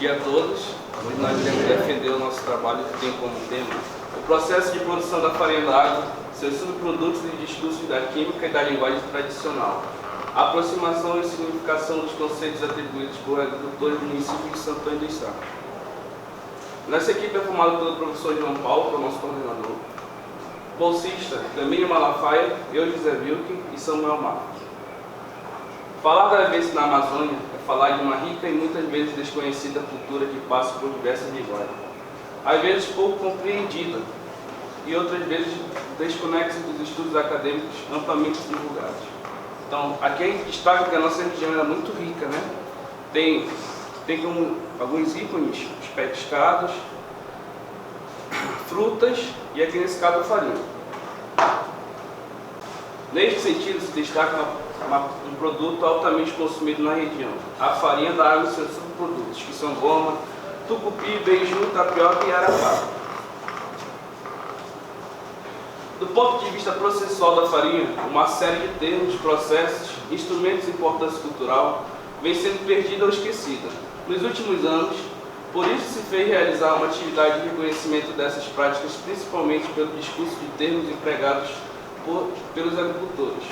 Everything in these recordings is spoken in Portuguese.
dia a todos. Hoje nós iremos defender o nosso trabalho que tem como tema o processo de produção da farinha d'água, seus subprodutos e discursos da química e da linguagem tradicional. A aproximação e significação dos conceitos atribuídos por agricultores do município de Santo Antônio dos Santos. Nossa equipe é formada pelo professor João Paulo, que é o nosso coordenador, bolsista Camille Malafaia, eu, José Wilke e Samuel Marcos. Falar da vivência na Amazônia é falar de uma rica e muitas vezes desconhecida cultura que passa por diversas linguagens. Às vezes pouco compreendida e outras vezes desconexa dos estudos acadêmicos amplamente divulgados. Então, aqui a gente destaca que a nossa região era muito rica, né? Tem como alguns ícones, os pescados, frutas e aqui nesse caso a farinha. Neste sentido se destaca um produto altamente consumido na região, a farinha da água e seus subprodutos, que são goma, tucupi, beiju, tapioca e arapá. Do ponto de vista processual da farinha, uma série de termos, processos, instrumentos de importância cultural vem sendo perdida ou esquecida. Nos últimos anos, por isso se fez realizar uma atividade de reconhecimento dessas práticas, principalmente pelo discurso de termos empregados pelos agricultores,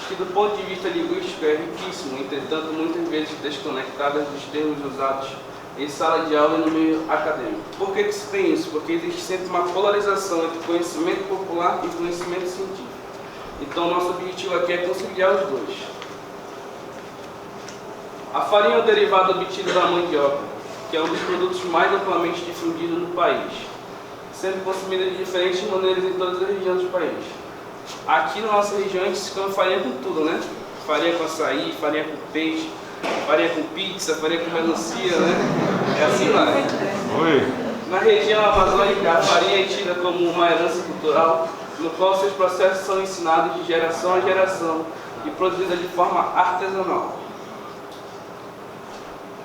que do ponto de vista linguístico é riquíssimo, entretanto muitas vezes desconectadas dos termos usados em sala de aula e no meio acadêmico. Por que se tem isso? Porque existe sempre uma polarização entre conhecimento popular e conhecimento científico. Então nosso objetivo aqui é conciliar os dois. A farinha é o derivado obtido da mandioca, que é um dos produtos mais amplamente difundidos no país, sendo consumida de diferentes maneiras em todas as regiões do país. Aqui na nossa região a gente se come farinha com tudo, né? Farinha com açaí, farinha com peixe, farinha com pizza, farinha com melancia, né? É assim lá. Na região amazônica a farinha é tida como uma herança cultural, no qual seus processos são ensinados de geração a geração e produzida de forma artesanal.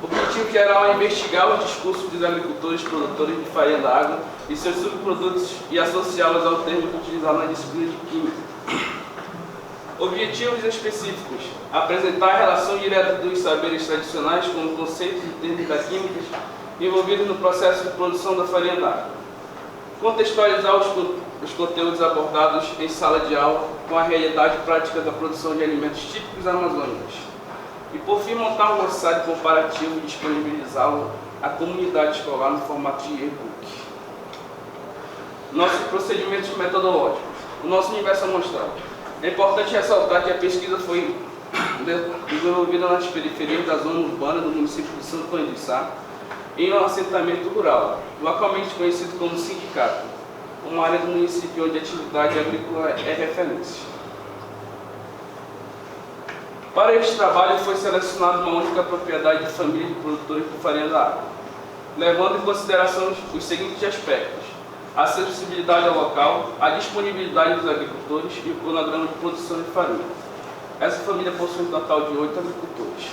O objetivo geral é investigar os discursos dos agricultores produtores de farinha d'água e seus subprodutos e associá-los ao termo utilizado na disciplina de química. Objetivos específicos: apresentar a relação direta dos saberes tradicionais com o conceito de termos da química envolvidos no processo de produção da farinha d'água. Contextualizar os conteúdos abordados em sala de aula com a realidade prática da produção de alimentos típicos amazônicos. E por fim, montar um glossário comparativo e disponibilizá-lo à comunidade escolar no formato de e-book. Nossos procedimentos metodológicos. O nosso universo amostral. É importante ressaltar que a pesquisa foi desenvolvida nas periferias da zona urbana do município de Santo Antônio dos Santos, em um assentamento rural, localmente conhecido como sindicato, uma área do município onde a atividade agrícola é referência. Para este trabalho foi selecionada uma única propriedade de família de produtores de farinha d'água, levando em consideração os seguintes aspectos: a acessibilidade ao local, a disponibilidade dos agricultores e o cronograma de produção de farinha. Essa família possui um total de 8 agricultores.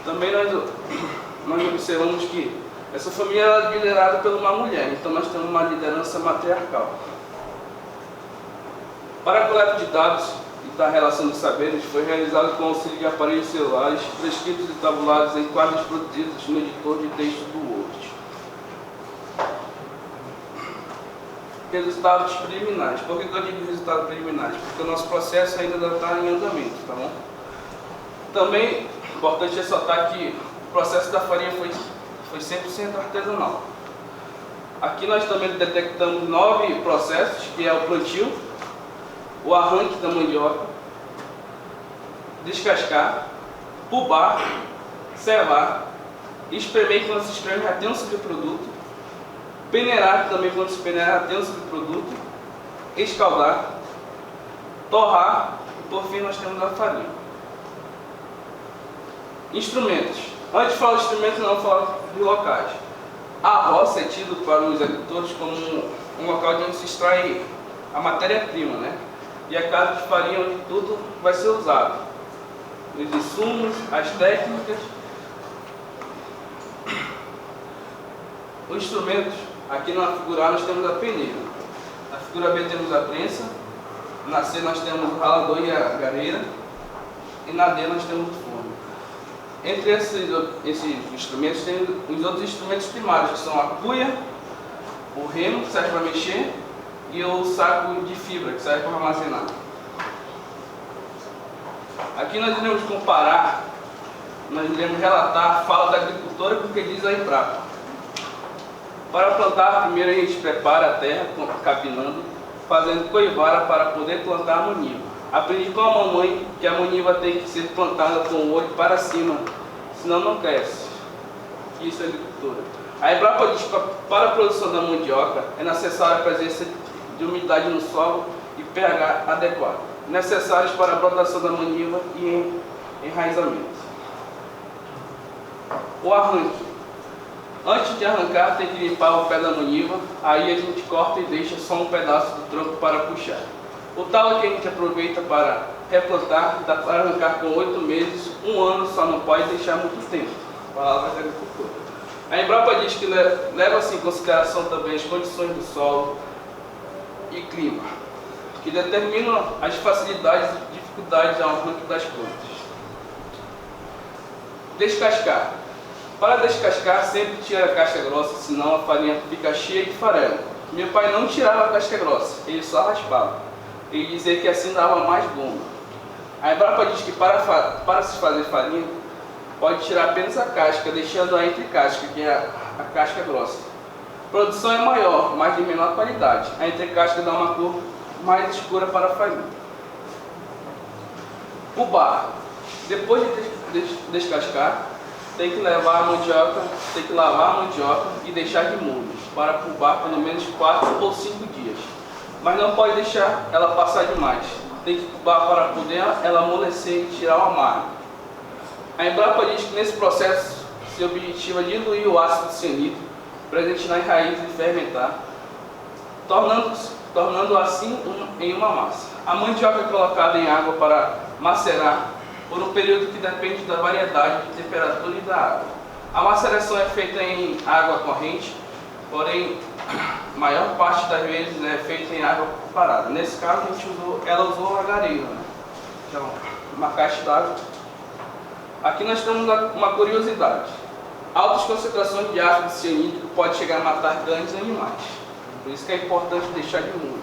Também nós observamos que essa família é liderada por uma mulher, então nós temos uma liderança matriarcal. Para a coleta de dados e da relação de saberes, foi realizado com auxílio de aparelhos celulares, descritos e tabulados em quadros produzidos no editor de texto do Word. Resultados preliminares. Por que eu digo resultados preliminares? Porque o nosso processo ainda está em andamento, tá bom? Também é importante ressaltar que o processo da farinha foi 100% artesanal. Aqui nós também detectamos 9 processos, que é o plantio, o arranque da mandioca, descascar, pubar, cevar, espremer quando se espreme já tem um subproduto, peneirar também quando se peneira já tem um subproduto, escaldar, torrar e por fim nós temos a farinha. Instrumentos. Antes de falar de instrumentos, não falar de locais. A roça é tido para os agricultores como um local de onde se extrai a matéria-prima, né? E a casa de farinha onde tudo vai ser usado. Os insumos, as técnicas. Os instrumentos, aqui na figura A nós temos a peneira. Na figura B temos a prensa. Na C nós temos o ralador e a gareira. E na D nós temos o forno. Entre esses instrumentos, tem os outros instrumentos primários, que são a cuia, o remo, que serve para mexer, e o saco de fibra, que serve para armazenar. Aqui nós iremos comparar, nós iremos relatar a fala da agricultora com o que diz a Embrapa. Para plantar, primeiro a gente prepara a terra, capinando, fazendo coivara para poder plantar a maniva. Aprendi com a mamãe que a maniva tem que ser plantada com o olho para cima, senão não cresce. Isso é agricultura. A Embrapa diz que para a produção da mandioca é necessária a presença de umidade no solo e pH adequado, necessários para a brotação da maniva e enraizamento. O arranque. Antes de arrancar, tem que limpar o pé da maniva, aí a gente corta e deixa só um pedaço do tronco para puxar. O talo que a gente aproveita para replantar, dá para arrancar com 8 meses, 1 ano, só não pode deixar muito tempo. Palavras da agricultura. A Embrapa diz que leva-se em consideração também as condições do solo e clima, que determinam as facilidades e dificuldades ao arranque das plantas. Descascar. Para descascar, sempre tira a casca grossa, senão a farinha fica cheia de farelo. Meu pai não tirava a casca grossa, ele só raspava. Ele dizia que assim dava mais goma. A Embrapa diz que para se fazer farinha, pode tirar apenas a casca, deixando a entrecasca, que é a casca grossa. A produção é maior, mas de menor qualidade. A entrecasca dá uma cor mais escura para a farinha. O barro. Depois de descascar, tem que lavar a mandioca e deixar de molho para pubar pelo menos 4 ou 5 dias. Mas não pode deixar ela passar demais. Tem que pubar para poder ela amolecer e tirar o amargo. A Embrapa diz que nesse processo seu objetivo é diluir o ácido cianídrico presente nas raízes e fermentar, tornando assim em uma massa. A mandioca é colocada em água para macerar por um período que depende da variedade de temperatura e da água. A maceração é feita em água corrente, porém, a maior parte das vezes é feita em água parada. Nesse caso, ela usou lagareiro, né? Então, uma caixa d'água. Aqui nós temos uma curiosidade. Altas concentrações de ácido cianídrico pode chegar a matar grandes animais. Por isso que é importante deixar de molho.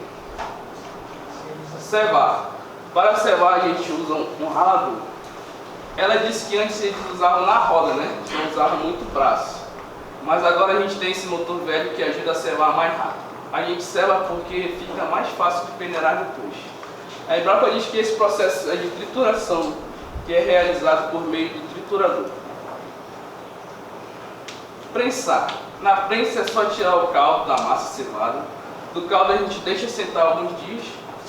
Cevar. Para cevar, a gente usa um ralador. Ela disse que antes eles usavam na roda, né? Não usavam muito braço. Mas agora a gente tem esse motor velho que ajuda a cevar mais rápido. A gente ceva porque fica mais fácil de peneirar depois. A Embrapa diz que esse processo é de trituração, que é realizado por meio do triturador. Prensar. Na prensa é só tirar o caldo da massa cevada. Do caldo a gente deixa sentar alguns dias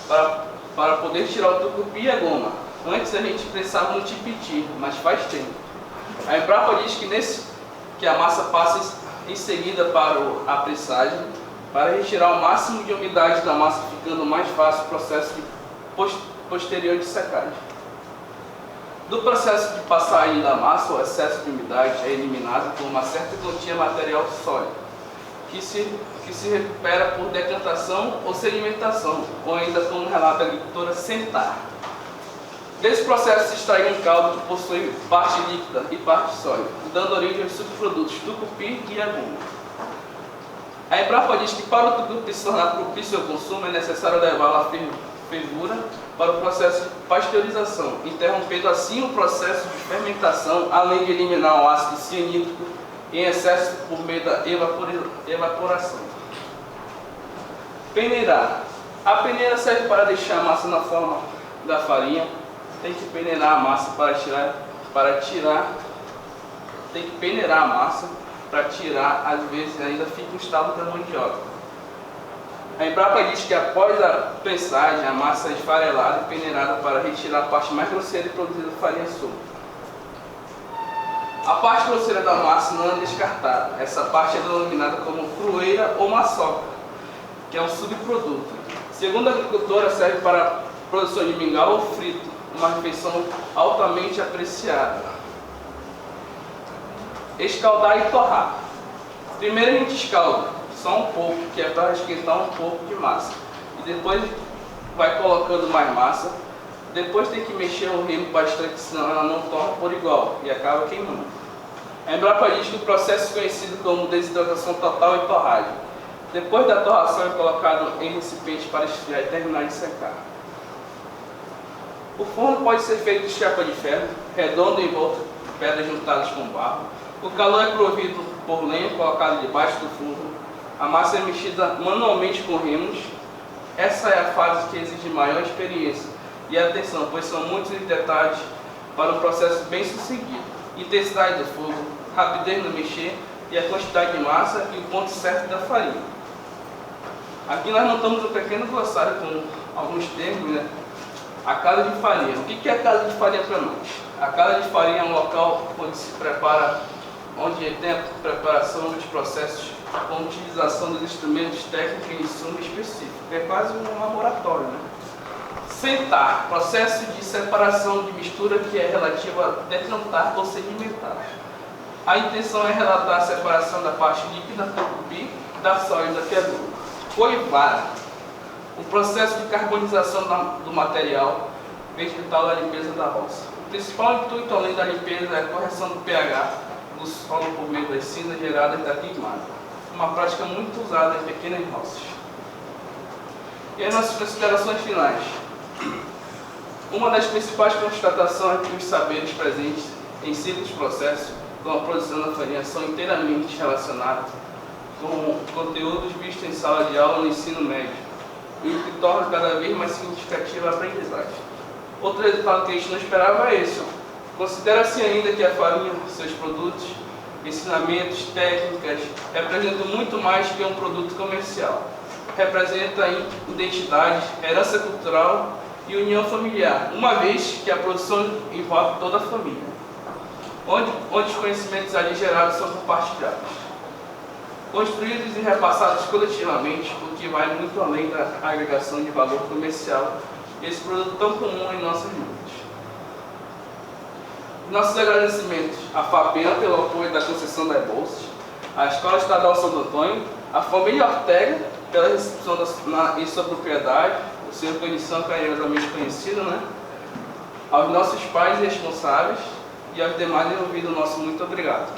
para poder tirar o tucupi e a goma. Antes a gente prensava no tipiti, mas faz tempo. A Embrapa diz que a massa passa em seguida para a prensagem, para retirar o máximo de umidade da massa, ficando mais fácil o processo posterior de secagem. Do processo de passagem da massa, o excesso de umidade é eliminado por uma certa quantia de material sólido, que se recupera por decantação ou sedimentação, ou ainda como relata a agricultora, sentar. Desse processo se extrai um caldo que possui parte líquida e parte sólida, dando origem aos subprodutos tucupi e aguma. A Embrapa diz que para o tucupi se tornar propício ao consumo é necessário levá-lo à fervura para o processo de pasteurização, interrompendo assim o processo de fermentação, além de eliminar o ácido cianídrico em excesso por meio da evaporação. Peneirar. A peneira serve para deixar a massa na forma da farinha. Tem que peneirar a massa tem que peneirar a massa para tirar, às vezes ainda fica um estalo da mandioca. A Embrapa diz que após a prensagem, a massa é esfarelada e peneirada para retirar a parte mais grosseira e produzir a farinha solta. A parte grosseira da massa não é descartada. Essa parte é denominada como crueira ou maçoca, que é um subproduto. Segundo a agricultora, serve para a produção de mingau ou frito, uma refeição altamente apreciada. Escaldar e torrar. Primeiro a gente escalda, só um pouco, que é para esquentar um pouco de massa. E depois vai colocando mais massa, Depois tem que mexer o remo bastante, senão ela não torna por igual e acaba queimando. A Embrapa diz que o processo é conhecido como desidratação total e torragem. Depois da torração é colocado em recipiente para esfriar e terminar de secar. O forno pode ser feito de chapa de ferro, redondo em volta de pedras juntadas com barro. O calor é provido por lenha colocada debaixo do forno. A massa é mexida manualmente com remos. Essa é a fase que exige maior experiência e atenção, pois são muitos detalhes para um processo bem sucedido. Intensidade do fogo, rapidez no mexer e a quantidade de massa e o ponto certo da farinha. Aqui nós montamos um pequeno glossário com alguns termos, né? A casa de farinha. O que é a casa de farinha para nós? A casa de farinha é um local onde se prepara, onde tem a preparação dos processos com utilização dos instrumentos técnicos e insumos específicos. É quase um laboratório, né? Sentar, processo de separação de mistura que é relativo a decantar ou sedimentar. A intenção é relatar a separação da parte líquida do tucupi, da sólida que é dura. Coivar, o processo de carbonização do material vegetal da limpeza da roça. O principal intuito, além da limpeza, é a correção do pH do solo por meio das cinzas geradas da queimada. Uma prática muito usada em pequenas roças. E as nossas considerações finais. Uma das principais constatações é que os saberes presentes em simples processos, como a produção da farinha, são inteiramente relacionados com conteúdos vistos em sala de aula no ensino médio, e o que torna cada vez mais significativa a aprendizagem. Outro resultado que a gente não esperava é esse. Considera-se ainda que a farinha, seus produtos, ensinamentos, técnicas, representam muito mais que um produto comercial. Representa identidade, herança cultural e união familiar, uma vez que a produção envolve toda a família, onde os conhecimentos ali gerados são compartilhados, construídos e repassados coletivamente, o que vai muito além da agregação de valor comercial, esse produto tão comum em nossas vidas. Nossos agradecimentos à FAPENA pelo apoio da concessão das bolsas, à Escola Estadual Santo Antônio, à família Ortega pela recepção em sua propriedade, o seu condição carinhosamente conhecido, né? Aos nossos pais e responsáveis e aos demais envolvidos, nosso muito obrigado.